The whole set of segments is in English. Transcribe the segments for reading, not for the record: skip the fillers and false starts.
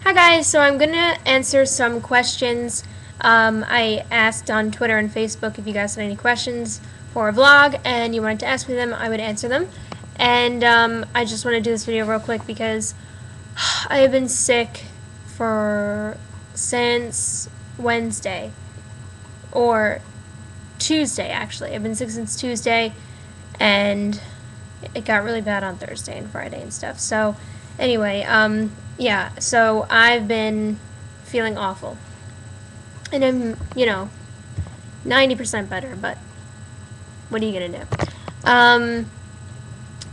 Hi guys, so I'm gonna answer some questions I asked on Twitter and Facebook. If you guys had any questions for a vlog and you wanted to ask me them, I would answer them. And I just want to do this video real quick because I have been sick since Wednesday, or Tuesday actually. I've been sick since Tuesday, and it got really bad on Thursday and Friday and stuff. So anyway, yeah, so I've been feeling awful. And I'm, 90% better, but what are you gonna do?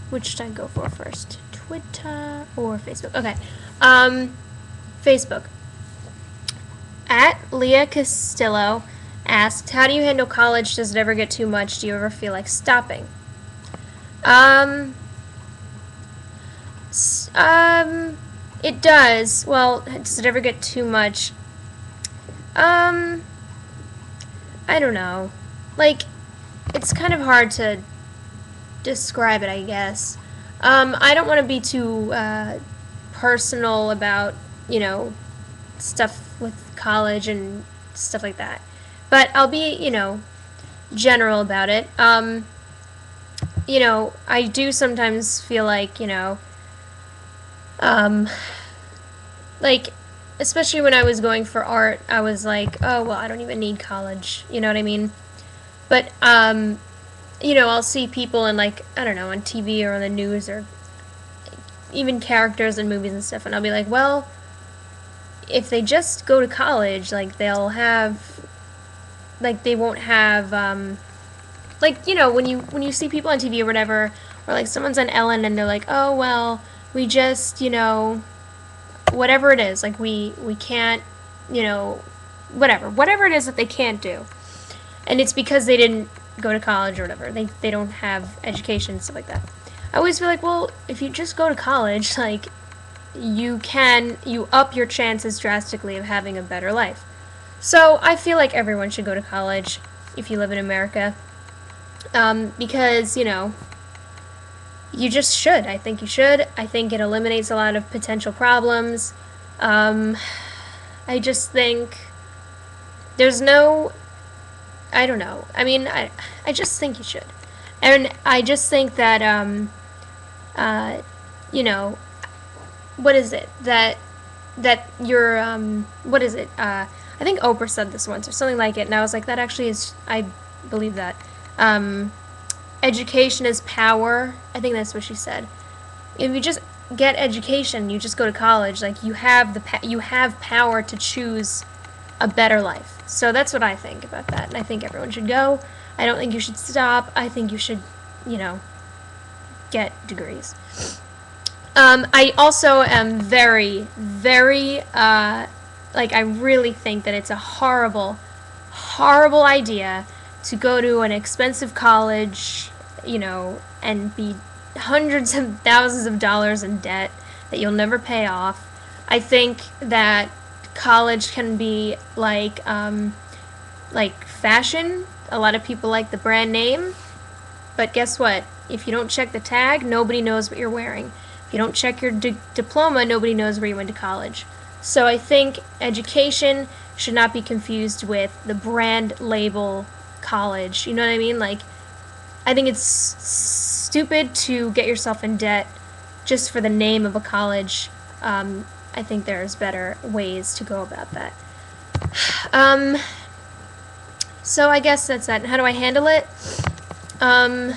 Which should I go for first? Twitter or Facebook? Okay. Facebook. At Leah Castillo asked, how do you handle college? Does it ever get too much? Do you ever feel like stopping? It does. Well, does it ever get too much? I don't know. Like, it's kind of hard to describe it, I guess. I don't want to be too, personal about, stuff with college and stuff like that. But I'll be, general about it. I do sometimes feel like, like, especially when I was going for art, I was like, oh, well, I don't even need college, you know what I mean? But, I'll see people in, like, I don't know, on TV or on the news or even characters in movies and stuff, and I'll be like, well, if they just go to college, like, they won't have, like, when you see people on TV or whatever, or like someone's on Ellen and they're like, oh, well, we just, whatever it is, like we can't, whatever it is that they can't do. And it's because they didn't go to college or whatever. They don't have education and stuff like that. I always feel like, well, if you just go to college, like, you up your chances drastically of having a better life. So I feel like everyone should go to college if you live in America. Because, you just should. I think you should. I think it eliminates a lot of potential problems. I just think there's no, I don't know. I mean, I just think you should. And I just think that, what is it? That you're, what is it? I think Oprah said this once or something like it, and I was like, that actually is, I believe that. Education is power. I think that's what she said. If you just get education, you just go to college, like, you have power to choose a better life. So that's what I think about that, and I think everyone should go. I don't think you should stop. I think you should, get degrees. I also am very, very, like, I really think that it's a horrible, horrible idea to go to an expensive college, and be hundreds of thousands of dollars in debt that you'll never pay off. I think that college can be like fashion. A lot of people like the brand name, but guess what? If you don't check the tag, nobody knows what you're wearing. If you don't check your diploma, nobody knows where you went to college. So I think education should not be confused with the brand label college. You know what I mean? Like, I think it's stupid to get yourself in debt just for the name of a college. I think there's better ways to go about that. So I guess that's that. How do I handle it? I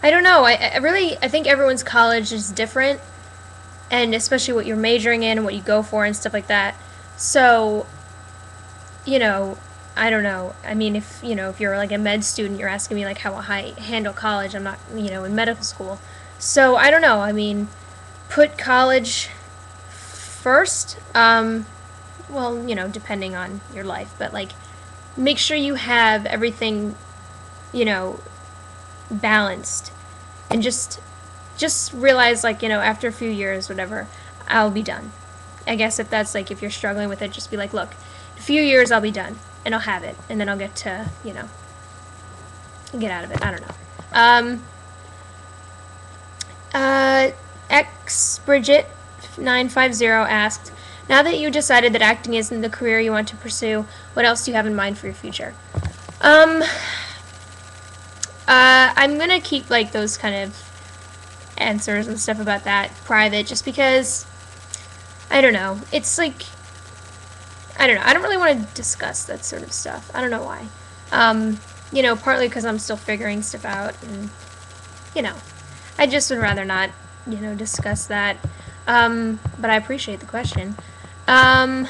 don't know. I think everyone's college is different, and especially what you're majoring in and what you go for and stuff like that. So, I don't know. I mean, if you're like a med student, you're asking me like how I handle college. I'm not, in medical school. So, I don't know. I mean, put college first. Well, depending on your life, but like, make sure you have everything, balanced, and just realize, like, after a few years, whatever, I'll be done. I guess if that's like, if you're struggling with it, just be like, look, in a few years I'll be done, and I'll have it, and then I'll get to, get out of it. I don't know. Bridget 5950 asked, now that you decided that acting isn't the career you want to pursue, what else do you have in mind for your future? I'm gonna keep, like, those kind of answers and stuff about that private, just because, I don't know, it's like, I don't know, I don't really want to discuss that sort of stuff. I don't know why. You know, partly because I'm still figuring stuff out, and, you know, I just would rather not, you know, discuss that. But I appreciate the question. Hannah,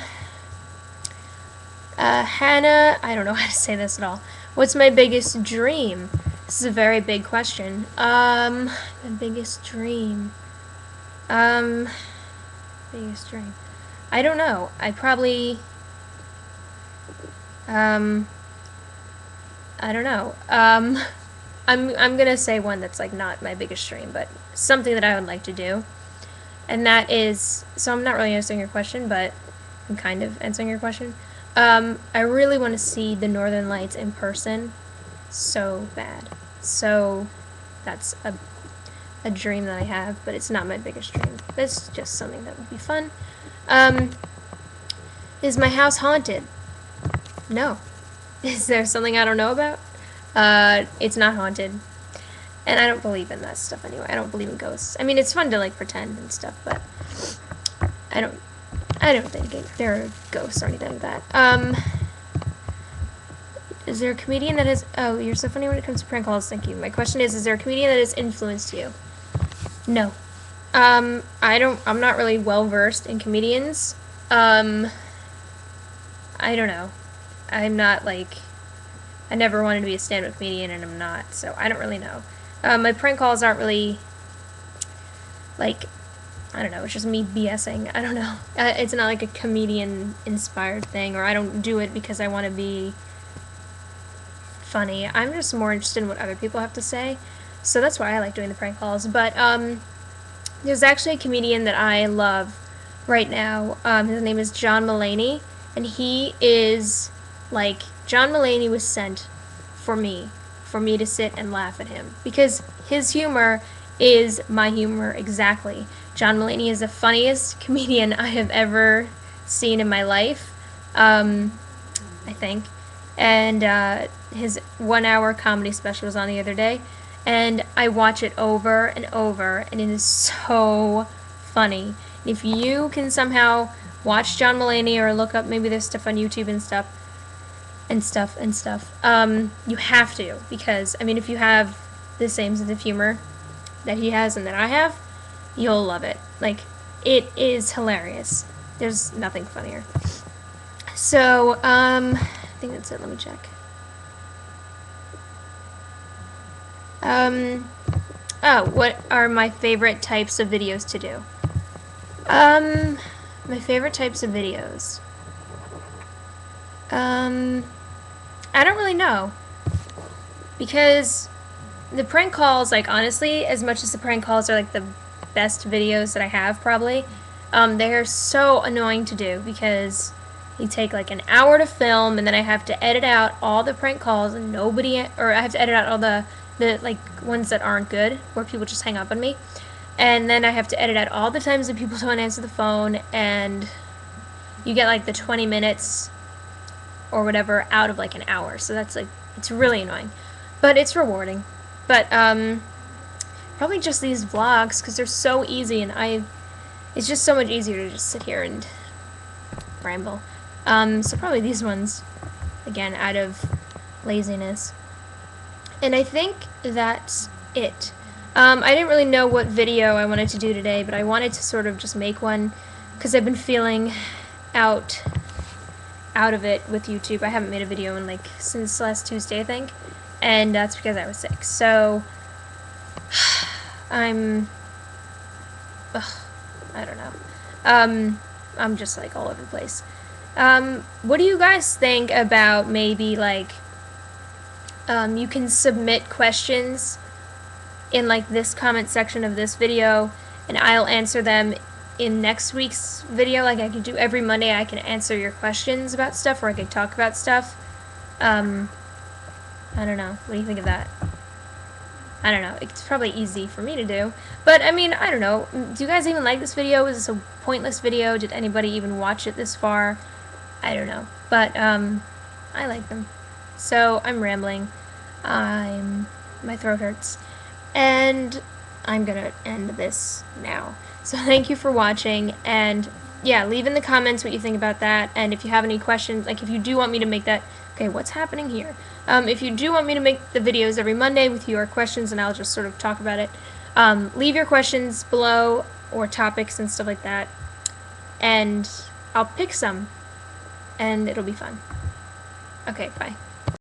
I don't know how to say this at all. What's my biggest dream? This is a very big question. My biggest dream. Biggest dream. I don't know. I probably, I don't know. I'm gonna say one that's, like, not my biggest dream, but something that I would like to do. And that is, so I'm not really answering your question, but I'm kind of answering your question. I really want to see the Northern Lights in person so bad. So that's a dream that I have, but it's not my biggest dream. It's just something that would be fun. Is my house haunted? No. Is there something I don't know about? It's not haunted. And I don't believe in that stuff anyway. I don't believe in ghosts. I mean, it's fun to, like, pretend and stuff, but I don't think there are ghosts or anything like that. Is there a comedian that has... Oh, you're so funny when it comes to prank calls. Thank you. My question is there a comedian that has influenced you? No. I'm not really well-versed in comedians. I don't know. I'm not, like... I never wanted to be a stand-up comedian, and I'm not, so I don't really know. My prank calls aren't really... Like... I don't know, it's just me BSing. I don't know. It's not like a comedian-inspired thing, or I don't do it because I want to be funny. I'm just more interested in what other people have to say, so that's why I like doing the prank calls. But, there's actually a comedian that I love right now. His name is John Mulaney, and he is, like, John Mulaney was sent for me to sit and laugh at him, because his humor is my humor exactly. John Mulaney is the funniest comedian I have ever seen in my life, I think. And his 1-hour comedy special was on the other day, and I watch it over and over, and it is so funny. If you can somehow watch John Mulaney or look up maybe there's stuff on YouTube and stuff, you have to, because, I mean, if you have the same sense of humor that he has and that I have, you'll love it. Like, it is hilarious. There's nothing funnier. So, I think that's it. Let me check. Oh, what are my favorite types of videos to do? My favorite types of videos. I don't really know. Because the prank calls, like, honestly, as much as the prank calls are, like, the best videos that I have, probably, they're so annoying to do, because they take, like, an hour to film, and then I have to edit out all the prank calls, and or I have to edit out all the like, ones that aren't good, where people just hang up on me, and then I have to edit out all the times that people don't answer the phone, and you get, like, the 20 minutes or whatever out of, like, an hour, so that's, like, it's really annoying, but it's rewarding. But probably just these vlogs, because they're so easy, and it's just so much easier to just sit here and ramble. So probably these ones, again, out of laziness. And I think that's it. I didn't really know what video I wanted to do today, but I wanted to sort of just make one, because I've been feeling out of it with YouTube. I haven't made a video in, like, since last Tuesday, I think, and that's because I was sick. So I don't know. I'm just, like, all over the place. What do you guys think about maybe, like, you can submit questions in, like, this comment section of this video, and I'll answer them in next week's video. Like, I could do every Monday, I can answer your questions about stuff, or I could talk about stuff. I don't know. What do you think of that? I don't know. It's probably easy for me to do. But, I mean, I don't know. Do you guys even like this video? Is this a pointless video? Did anybody even watch it this far? I don't know. But, I like them. So, I'm rambling. My throat hurts. And I'm gonna end this now. So, thank you for watching. And, yeah, leave in the comments what you think about that. And if you have any questions, like if you do want me to make that... Okay, what's happening here? If you do want me to make the videos every Monday with your questions, and I'll just sort of talk about it, leave your questions below, or topics and stuff like that, and I'll pick some, and it'll be fun. Okay, bye.